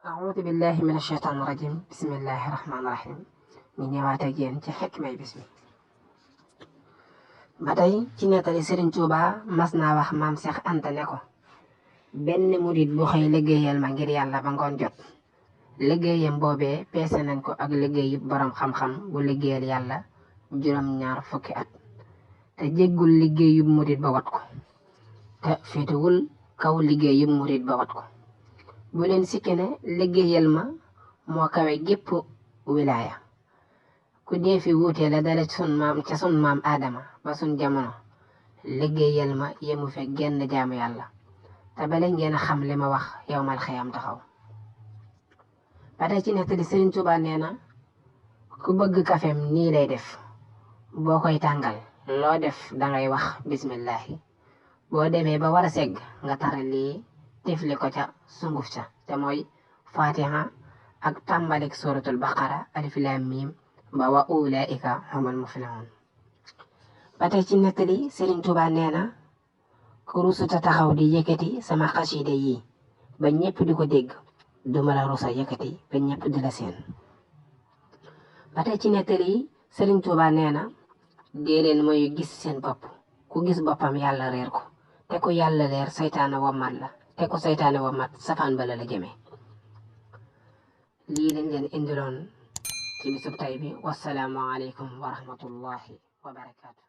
أعوذ بالله من الشيطان الرجيم بسم الله الرحمن الرحيم ñu ñëwaat ak yéen ci xikmay bis bi ba tey ci nettali Sëriñ Tuuba mas naa wax maam Seex Anta ne ko benn murit bu xëy liggéeyal ma ngir yàlla ba ngoon jot liggéeyam boobee peese nañ ko ak liggéeyub borom xam-xam bu liggéeyal yàlla juróom-ñaar fukki at te jéggul liggéeyub murit ba wat ko te féetewul kaw liggéeyub murit ba wat ko bu leen sikki ne liggéeyal ma moo kawe gépp wilaaya ku dee fi wuute la dale ca sun maam Aadama ba sun jamono liggéeyal ma yemu fe genn jaamu yàlla te bale ngeen a xam li ma wax yowmal xiyam taxaw ba tey ci nettali Sëriñ Tuuba nee na ku bëgg kafem nii lay def boo koy tàngal loo def dangay wax bismillahi boo demee ba war a segg nga tara lii tifli ko ca sunguf ca te mooy fatiha ak tàmbalik suratul baqara alif lam mim ba wa ulaika humul muflihun ba tey ci nettali Sëriñ Tuuba nee na ku rusuta taxaw di yëkkati sama xasida yi ba ñëpp di ko dégg duma la rusa yëkkati ba ñëpp di la seen ba tey ci nettali Sëriñ Tuuba nee na dee leen mooy gis seen bopp ku gis boppam yàlla reer ko te ku yàlla leer saytaane wammat la te ku saytaane wammat safaan bala la jëmee lii lañ leen indiloon ci bisub tay bi wassalaamu aleykum wa rahmatullahi wa barakaatu